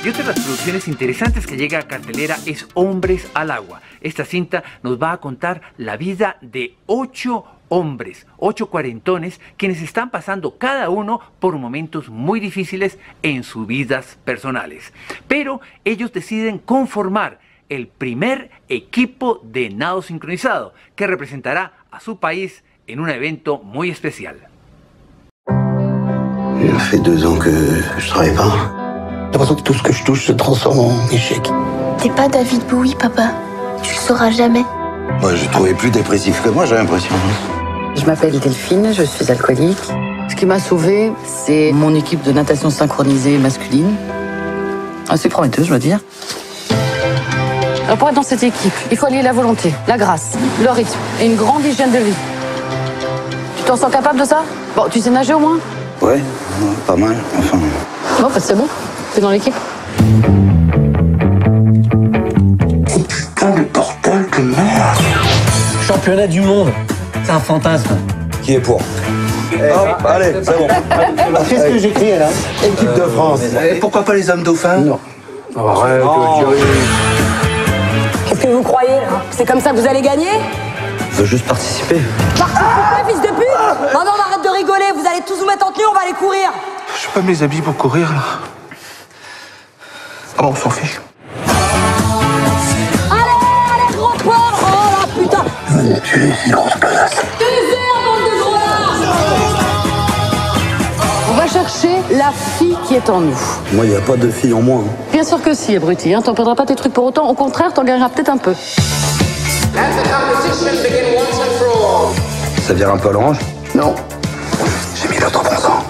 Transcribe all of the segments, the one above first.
Y otra de las producciones interesantes que llega a cartelera es Hombres al Agua. Esta cinta nos va a contar la vida de 8 hombres, 8 cuarentones, quienes están pasando cada uno por momentos muy difíciles en sus vidas personales. Pero ellos deciden conformar el primer equipo de nado sincronizado que representará a su país en un evento muy especial. Ça fait 2 ans que je travaille pas. J'ai l'impression que tout ce que je touche se transforme en échec. T'es pas David Bowie, papa. Tu le sauras jamais. Moi, je trouvais plus dépressif que moi, j'ai l'impression. Je m'appelle Delphine, je suis alcoolique. Ce qui m'a sauvée, c'est mon équipe de natation synchronisée masculine. Assez prometteuse, je dois dire. Alors pour être dans cette équipe, il faut allier la volonté, la grâce, le rythme et une grande hygiène de vie. Tu t'en sens capable de ça? Bon, tu sais nager au moins? Ouais, pas mal, enfin... Bon, bah c'est bon, t'es dans l'équipe. Putain de bordel de merde. Championnat du monde, c'est un fantasme. Qui est pour? Hop, allez, c'est bon. Qu'est-ce que j'écris là? Équipe de France. Et pourquoi pas les hommes dauphins? Non. Arrête, Qu'est-ce que vous croyez, là? C'est comme ça que vous allez gagner? Je veux juste participer. Participez, fils de pute! Non, non, arrête de rigoler, vous allez tous vous mettre en tenue, on va aller courir! Je peux pas me les habiller pour courir là. Ah bon, on s'en fiche. Allez, gros porc! Oh la putain! Je vais me tuer, c'est une grosse connasse. On va chercher la fille qui est en nous. Moi, il n'y a pas de fille en moi. Bien sûr que si, abruti, hein. T'en perdras pas tes trucs pour autant. Au contraire, t'en gagneras peut-être un peu. Ça vire un peu à l'orange? Non. J'ai mis l'autre en pensant.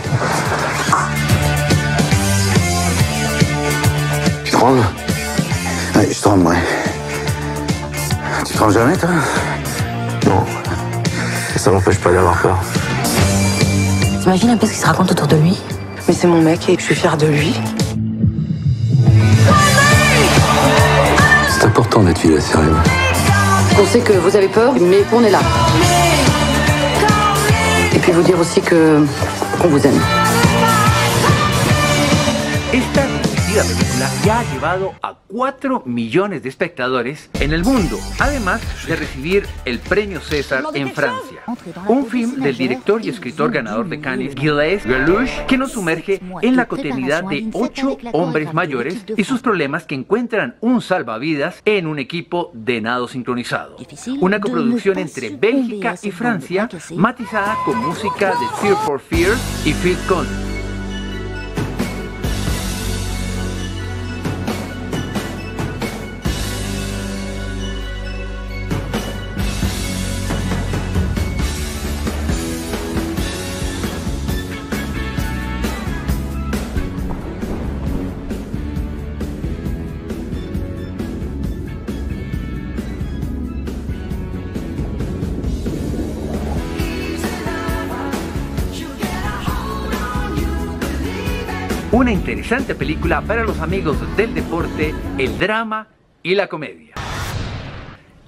Tu trembles? Ouais, je tremble, ouais. Tu trembles jamais, toi? Non. Ça m'empêche pas d'avoir peur. T'imagines un peu ce qui se raconte autour de lui? Mais c'est mon mec et je suis fière de lui. C'est important d'être fille à sérieux. On sait que vous avez peur, mais qu'on est là. Et puis vous dire aussi qu'on vous aime. Esta divertida película ya ha llevado a 4 millones de espectadores en el mundo, además de recibir el premio César en Francia. Un film del director y escritor ganador de Cannes, Gilles Lelouch, que nos sumerge en la cotidianidad de 8 hombres mayores y sus problemas que encuentran un salvavidas en un equipo de nado sincronizado. Una coproducción entre Bélgica y Francia, matizada con música de Tears for Fears y Phil Collins. Una interesante película para los amigos del deporte, el drama y la comedia.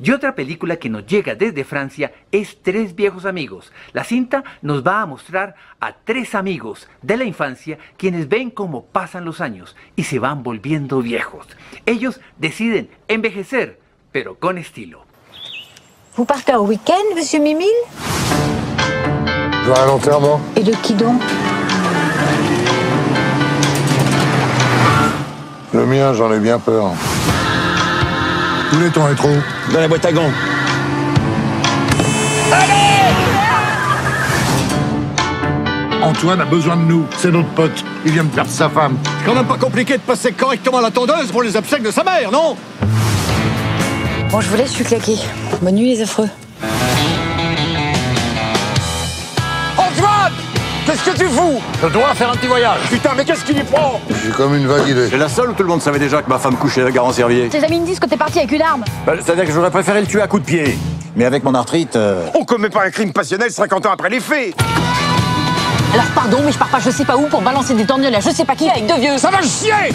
Y otra película que nos llega desde Francia es Tres viejos amigos. La cinta nos va a mostrar a 3 amigos de la infancia quienes ven cómo pasan los años y se van volviendo viejos. Ellos deciden envejecer, pero con estilo. Vous partez au week-end, monsieur Mimile? Je vais à l'enterrement. Et de qui donc? Le mien, j'en ai bien peur. Où est ton rétro? Dans la boîte à gants. Antoine a besoin de nous, c'est notre pote. Il vient de perdre sa femme. C'est quand même pas compliqué de passer correctement la tondeuse pour les obsèques de sa mère, non? Bon, je vous laisse, je suis claqué. Bonne nuit, les affreux. Antoine! Qu'est-ce que tu fous? Je dois faire un petit voyage. Putain, mais qu'est-ce qu'il y prend? J'ai comme une vague idée. C'est la seule où tout le monde savait déjà que ma femme couchait avec Garand-Servier? Tes amis me disent que t'es parti avec une arme. C'est-à-dire que j'aurais préféré le tuer à coups de pied. Mais avec mon arthrite... On commet pas un crime passionnel 50 ans après les faits. Alors pardon, mais je pars pas je sais pas où pour balancer des torgnoles à je sais pas qui avec 2 vieux. Ça va le chier!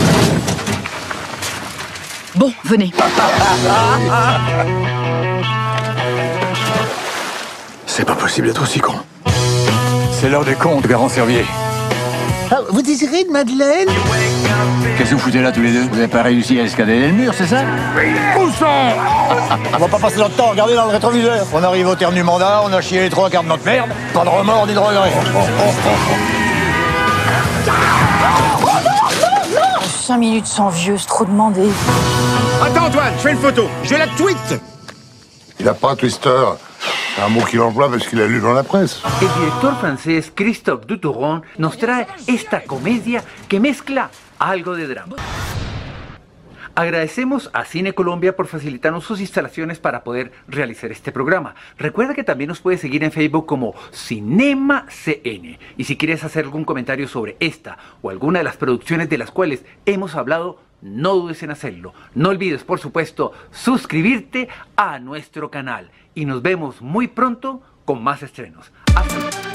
Bon, venez. C'est pas possible d'être aussi con. C'est l'heure des comptes, Garand-Servier. Ah, vous désirez une madeleine? Qu'est-ce que vous foutez là tous les deux? Vous n'avez pas réussi à escalader le mur, c'est ça? Où ça? On va pas passer notre temps à regarder dans le rétroviseur. On arrive au terme du mandat, on a chié les 3 quarts de notre merde. Pas de remords ni de regrets. 5 minutes sans vieux, c'est trop demandé. Attends Antoine, je fais une photo. Je la tweet. Il n'a pas Twister. C'est un mot qu'il emploie parce qu'il a lu dans la presse. El director francés Christophe Dutourron nos trae esta comedia que mezcla algo de drama. Agradecemos a Cine Colombia por facilitarnos sus instalaciones para poder realizar este programa. Recuerda que también nos puedes seguir en Facebook como Cinema CN. Y si quieres hacer algún comentario sobre esta o alguna de las producciones de las cuales hemos hablado, no dudes en hacerlo. No olvides, por supuesto, suscribirte a nuestro canal. Y nos vemos muy pronto con más estrenos. Hasta luego.